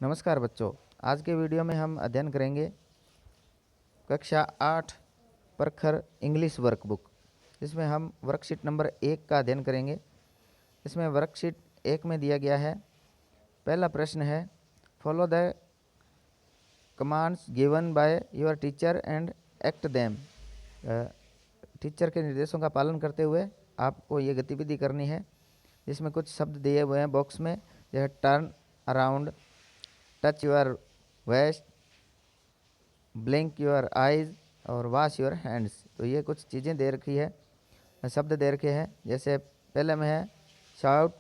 नमस्कार बच्चों, आज के वीडियो में हम अध्ययन करेंगे कक्षा 8 प्रखर इंग्लिश वर्कबुक, जिसमें हम वर्कशीट नंबर 1 का अध्ययन करेंगे। इसमें वर्कशीट 1 में दिया गया है। पहला प्रश्न है, follow the commands given by your teacher and act them. Teacher के निर्देशों का पालन करते हुए आपको ये गतिविधि करनी है। जिसमें कुछ शब्द दिए हुए हैं बॉक्स में, जैसे turn around, touch your waist, blink your eyes और वॉश योर हैंड्स। तो ये कुछ चीज़ें दे रखी है, शब्द दे रखे हैं। जैसे पहले में है shout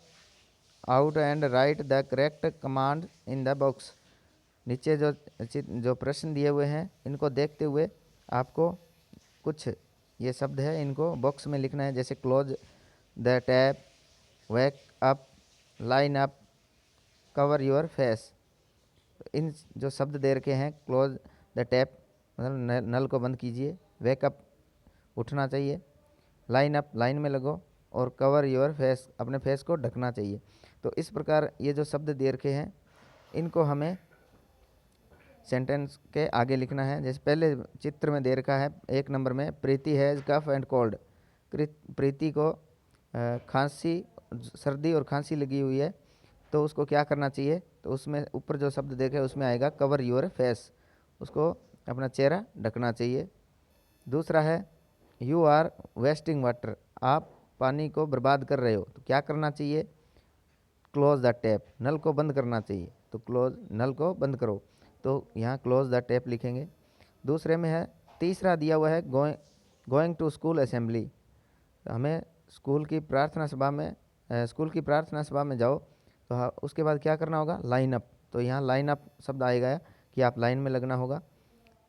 out and right the correct command in the box. नीचे जो प्रश्न दिए हुए हैं, इनको देखते हुए आपको कुछ ये शब्द है, इनको बॉक्स में लिखना है। जैसे close the tap, wake up, line up, cover your face. इन जो शब्द दे रखे हैं, क्लोज द टैप मतलब नल को बंद कीजिए, वेकअप उठना चाहिए, लाइन अप लाइन में लगो, और कवर योर फेस अपने फेस को ढकना चाहिए। तो इस प्रकार ये जो शब्द दे रखे हैं, इनको हमें सेंटेंस के आगे लिखना है। जैसे पहले चित्र में दे रखा है 1 नंबर में, प्रीति हैज़ कफ एंड कोल्ड। प्रीति को खांसी, सर्दी और खांसी लगी हुई है, तो उसको क्या करना चाहिए? तो उसमें ऊपर जो शब्द देखे उसमें आएगा कवर योर फेस, उसको अपना चेहरा ढकना चाहिए। दूसरा है यू आर वेस्टिंग वाटर, आप पानी को बर्बाद कर रहे हो, तो क्या करना चाहिए? क्लोज द टैप, नल को बंद करना चाहिए, तो क्लोज नल को बंद करो, तो यहाँ क्लोज द टैप लिखेंगे। दूसरे में है, तीसरा दिया हुआ है गोइंग टू स्कूल असेंबली। हमें स्कूल की प्रार्थना सभा में जाओ, तो उसके बाद क्या करना होगा? Line up. तो यहाँ लाइन अप शब्द आएगा कि आप लाइन में लगना होगा।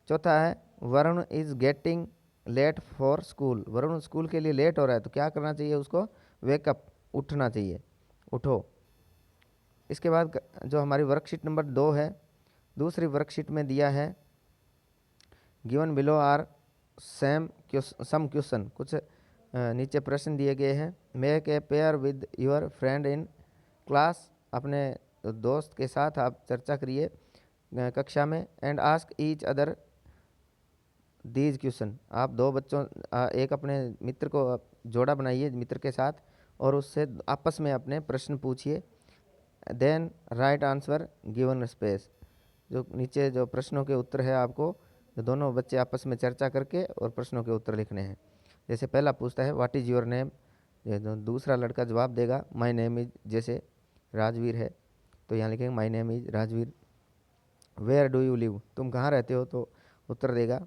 चौथा है Varun is getting late for school. Varun school के लिए लेट हो रहा है, तो क्या करना चाहिए? उसको वेकअप, उठना चाहिए, उठो। इसके बाद जो हमारी वर्कशीट नंबर 2 है, दूसरी वर्कशीट में दिया है given below are some question. कुछ नीचे प्रश्न दिए गए हैं। Make a pair with your friend in class, अपने दोस्त के साथ आप चर्चा करिए कक्षा में। And ask each other these question, आप दो बच्चों एक अपने मित्र को जोड़ा बनाइए मित्र के साथ, और उससे आपस में अपने प्रश्न पूछिए। Then write answer given space. जो नीचे जो प्रश्नों के उत्तर है, आपको दोनों बच्चे आपस में चर्चा करके और प्रश्नों के उत्तर लिखने हैं। जैसे पहला पूछता है व्हाट इज़ योर नेम, दूसरा लड़का जवाब देगा माय नेम इज, जैसे राजवीर है, तो यहाँ लिखेंगे my name is Rajveer. Where do you live, तुम कहाँ रहते हो? तो उत्तर देगा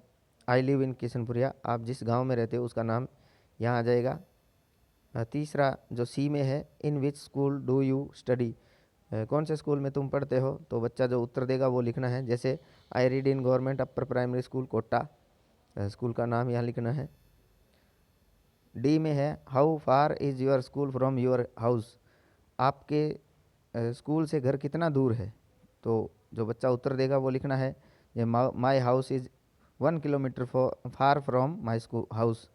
आई लिव इन किशनपुरिया, आप जिस गांव में रहते हो उसका नाम यहाँ आ जाएगा। तीसरा जो सी में है, in which school do you study, कौन से स्कूल में तुम पढ़ते हो? तो बच्चा जो उत्तर देगा वो लिखना है। जैसे I read in government upper primary school Kota, school का नाम यहाँ लिखना है। डी में है how far is your school from your house, आपके स्कूल से घर कितना दूर है? तो जो बच्चा उत्तर देगा वो लिखना है। ये my house is 1 kilometre far from my school house,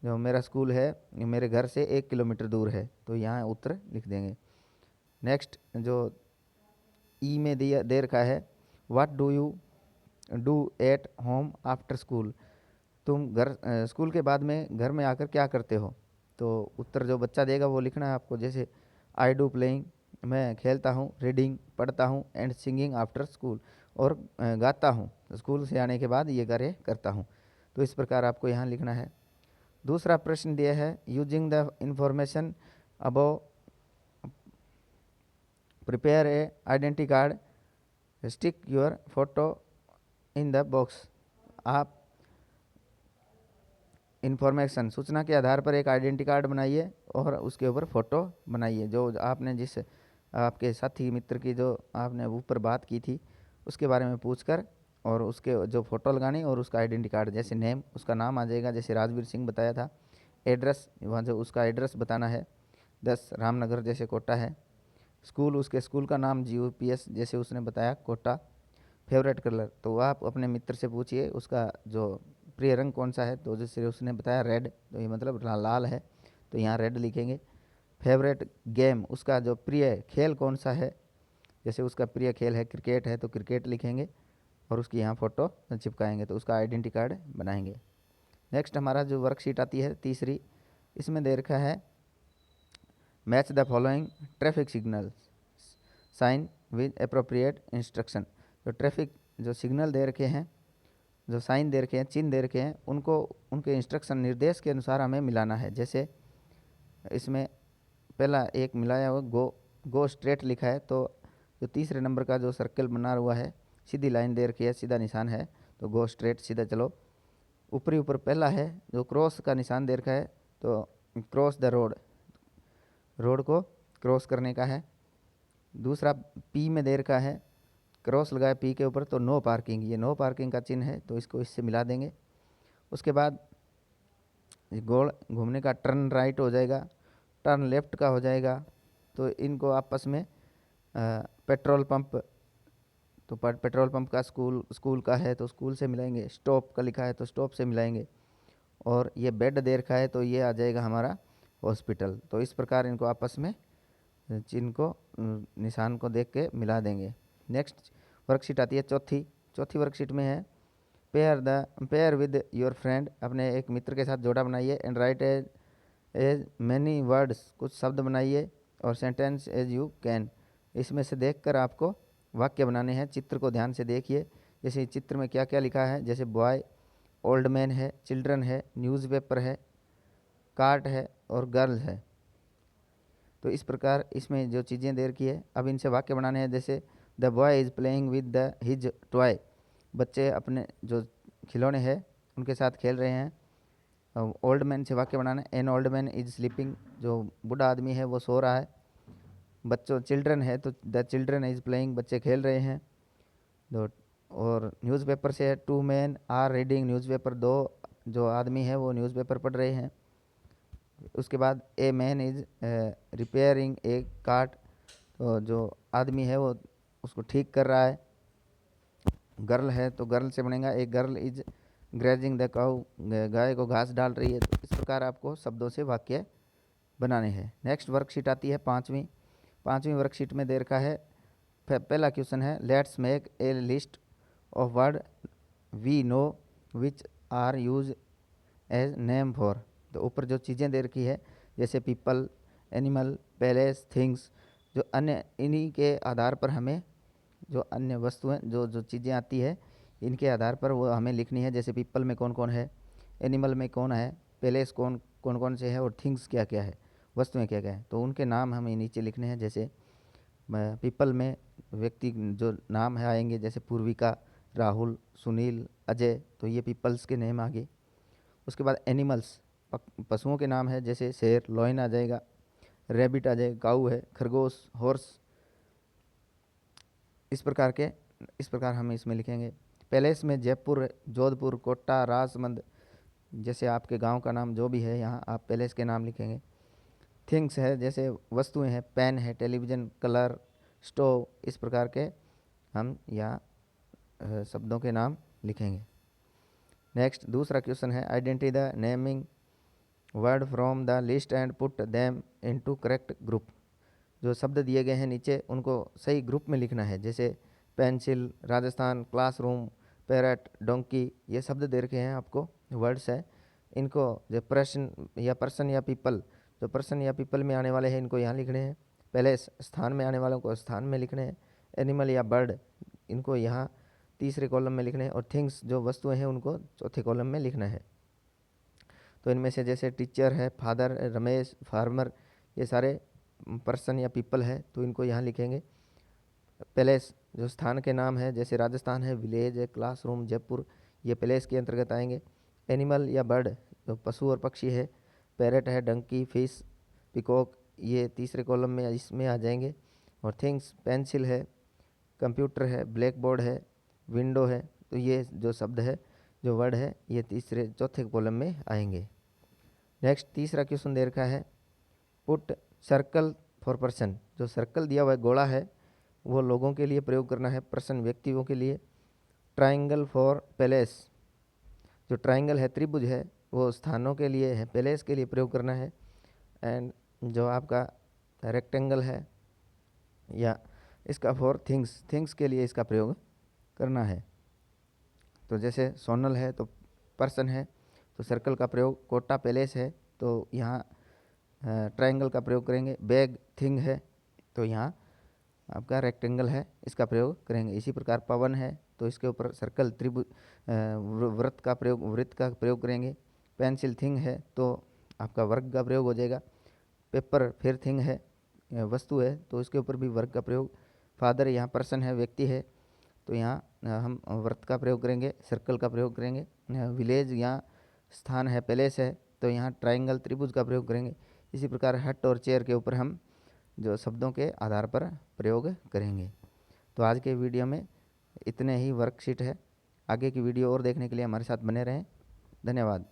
जो मेरा स्कूल है मेरे घर से 1 किलोमीटर दूर है, तो यहाँ उत्तर लिख देंगे। नेक्स्ट जो ई में दिया दे रखा है what do you do at home after school, तुम स्कूल के बाद में घर में आकर क्या करते हो? तो उत्तर जो बच्चा देगा वो लिखना है आपको। जैसे आई डू प्लेइंग, मैं खेलता हूँ, रीडिंग पढ़ता हूँ, एंड सिंगिंग आफ्टर स्कूल, और गाता हूँ, स्कूल से आने के बाद ये कार्य करता हूँ। तो इस प्रकार आपको यहाँ लिखना है। दूसरा प्रश्न दिया है using the information above prepare a identity card, stick your photo in the box. आप इन्फॉर्मेशन सूचना के आधार पर एक आइडेंटिटी कार्ड बनाइए और उसके ऊपर फ़ोटो बनाइए। जो आपने जिस आपके साथी मित्र की जो आपने ऊपर बात की थी उसके बारे में पूछकर, और उसके जो फ़ोटो लगानी और उसका आइडेंटिटी कार्ड, जैसे नेम उसका नाम आ जाएगा, जैसे राजवीर सिंह बताया था। एड्रेस वहाँ जो उसका एड्रेस बताना है, 10 रामनगर जैसे कोटा है। स्कूल उसके स्कूल का नाम GUPS जैसे उसने बताया कोटा। फेवरेट कलर, तो आप अपने मित्र से पूछिए उसका जो प्रिय रंग कौन सा है, तो जैसे उसने बताया रेड, तो ये मतलब लाल है, तो यहाँ रेड लिखेंगे। फेवरेट गेम, उसका जो प्रिय खेल कौन सा है, जैसे उसका प्रिय खेल है क्रिकेट है तो क्रिकेट लिखेंगे और उसकी यहाँ फ़ोटो चिपकाएंगे तो उसका आइडेंटिटी कार्ड बनाएंगे। नेक्स्ट हमारा जो वर्कशीट आती है तीसरी, इसमें दे रखा है match the following traffic signal sign with appropriate instruction. जो ट्रैफिक जो सिग्नल दे रखे हैं, जो साइन दे रखे हैं, चिन्ह दे रखे हैं, उनको उनके इंस्ट्रक्शन निर्देश के अनुसार हमें मिलाना है। जैसे इसमें पहला एक मिलाया हुआ गो स्ट्रेट लिखा है, तो जो तीसरे नंबर का जो सर्कल बना हुआ है, सीधी लाइन दे रखी है, सीधा निशान है, तो गो स्ट्रेट सीधा चलो। ऊपरी ऊपर पहला है जो क्रॉस का निशान दे रखा है, तो क्रॉस द रोड, रोड को क्रॉस करने का है। दूसरा पी में दे रखा है, क्रॉस लगाया पी के ऊपर, तो नो पार्किंग, ये नो पार्किंग का चिन्ह है, तो इसको इससे मिला देंगे। उसके बाद गोल घूमने का टर्न राइट हो जाएगा, टर्न लेफ्ट का हो जाएगा, तो इनको आपस में पेट्रोल पंप, तो पेट्रोल पंप का स्कूल का है तो स्कूल से मिलाएंगे, स्टॉप का लिखा है तो स्टॉप से मिलाएंगे, और ये बेड दे रखा है तो ये आ जाएगा हमारा हॉस्पिटल। तो इस प्रकार इनको आपस में चिन्ह को निशान को देख के मिला देंगे। नेक्स्ट वर्कशीट आती है चौथी वर्कशीट में है पेयर विद योर फ्रेंड, अपने एक मित्र के साथ जोड़ा बनाइए, and write as many words, कुछ शब्द बनाइए, और सेंटेंस एज यू कैन। इसमें से देखकर आपको वाक्य बनाने हैं। चित्र को ध्यान से देखिए, जैसे चित्र में क्या क्या लिखा है, जैसे बॉय, ओल्ड मैन है, चिल्ड्रन है, न्यूज़पेपर है, कार्ट है और गर्ल है। तो इस प्रकार इसमें जो चीज़ें दे रखी है, अब इनसे वाक्य बनाने हैं। जैसे the boy is playing with the his toy, बच्चे अपने जो खिलौने हैं उनके साथ खेल रहे हैं। ओल्ड मैन से वाक्य बनाना है, an old man is sleeping, जो बूढ़ा आदमी है वो सो रहा है। बच्चों चिल्ड्रन है तो द चिल्ड्रन इज प्लेइंग, बच्चे खेल रहे हैं। दो और न्यूज़पेपर से है, two man are reading newspaper, दो जो आदमी है वो न्यूज़पेपर पढ़ रहे हैं। उसके बाद a man is repairing A cart, तो जो आदमी है वो उसको ठीक कर रहा है। गर्ल है तो गर्ल से बनेगा, एक girl is grazing the cow, गाय को घास डाल रही है। तो इस प्रकार आपको शब्दों से वाक्य बनाने हैं। नेक्स्ट वर्कशीट आती है पाँचवीं वर्कशीट में दे रखा है, पहला क्वेश्चन है let's make a list of word we know which are use as name for. तो ऊपर जो चीज़ें दे रखी है, जैसे पीपल, एनिमल, पैलेस, थिंग्स, जो अन्य इन्हीं के आधार पर हमें जो अन्य वस्तुएं जो चीज़ें आती है इनके आधार पर वो हमें लिखनी है। जैसे पीपल में कौन कौन है, एनिमल में कौन है, पैलेस कौन कौन से है, और थिंग्स क्या क्या है, वस्तुएं क्या क्या है, तो उनके नाम हमें नीचे लिखने हैं। जैसे पीपल में व्यक्ति जो नाम है आएंगे, जैसे पूर्विका, राहुल, सुनील, अजय, तो ये पीपल्स के नेम आगे। उसके बाद एनिमल्स, पशुओं के नाम है, जैसे शेर, लॉयन आ जाएगा, रैबिट आ जाएगा, काऊ है, खरगोश, हॉर्स। इस प्रकार हम इसमें लिखेंगे। पैलेस में जयपुर, जोधपुर, कोटा, राजमंद, जैसे आपके गांव का नाम जो भी है यहाँ आप पैलेस के नाम लिखेंगे। थिंग्स है, जैसे वस्तुएं हैं, पेन है, टेलीविज़न, कलर, स्टोव, इस प्रकार के हम यहाँ शब्दों के नाम लिखेंगे। नेक्स्ट दूसरा क्वेश्चन है identify the naming word from the list and put them into correct group. जो शब्द दिए गए हैं नीचे उनको सही ग्रुप में लिखना है। जैसे pencil, Rajasthan, classroom, parrot, donkey, ये शब्द दे रखे हैं आपको, वर्ड्स है। इनको जो पर्सन या पीपल, जो पर्सन या पीपल में आने वाले हैं इनको यहाँ लिखने हैं। पैलेस, स्थान में आने वालों को स्थान में लिखने हैं। एनिमल या बर्ड, इनको यहाँ तीसरे कॉलम में लिखने हैं। और थिंग्स, जो वस्तुएं हैं, उनको चौथे कॉलम में लिखना है। तो इनमें से जैसे टीचर है, फादर, रमेश, फार्मर, ये सारे पर्सन या पीपल है, तो इनको यहाँ लिखेंगे। पैलेस, जो स्थान के नाम है, जैसे राजस्थान है, विलेज है, क्लासरूम, जयपुर, ये पैलेस के अंतर्गत आएंगे। एनिमल या बर्ड, जो पशु और पक्षी है, पैरट है, डंकी, फिश, पिकॉक, ये तीसरे कॉलम में इसमें आ जाएंगे। और थिंग्स, पेंसिल है, कंप्यूटर है, ब्लैक बोर्ड है, विंडो है, तो ये जो शब्द है, जो वर्ड है, ये चौथे कॉलम में आएंगे। नेक्स्ट तीसरा क्वेश्चन दे रखा है पुट सर्कल फॉर पर्सन। जो सर्कल दिया हुआ है, गोला है, वो लोगों के लिए प्रयोग करना है, पर्सन व्यक्तियों के लिए। ट्राइंगल फॉर पैलेस, जो ट्राइंगल है, त्रिभुज है, वो स्थानों के लिए है, पैलेस के लिए प्रयोग करना है। एंड जो आपका रेक्टेंगल है या इसका फॉर थिंग्स, थिंग्स के लिए इसका प्रयोग करना है। तो जैसे सोनल है तो पर्सन है, तो सर्कल का प्रयोग, कोटा पैलेस है तो यहाँ ट्रायंगल का प्रयोग करेंगे। बैग थिंग है तो यहाँ आपका रेक्टेंगल है, इसका प्रयोग करेंगे। इसी प्रकार पवन है तो इसके ऊपर सर्कल त्रिभुज वृत्त का प्रयोग करेंगे। पेंसिल थिंग है तो आपका वर्ग का प्रयोग हो जाएगा। पेपर फिर थिंग है, वस्तु है तो इसके ऊपर भी वर्ग का प्रयोग। फादर यहाँ पर्सन है, व्यक्ति है तो यहाँ हम वृत्त का प्रयोग करेंगे, सर्कल का प्रयोग करेंगे। विलेज यहाँ स्थान है, पैलेस है तो यहाँ ट्रायंगल त्रिभुज का प्रयोग करेंगे। इसी प्रकार हट और चेयर के ऊपर हम जो शब्दों के आधार पर प्रयोग करेंगे। तो आज के वीडियो में इतने ही वर्कशीट है। आगे की वीडियो और देखने के लिए हमारे साथ बने रहें। धन्यवाद।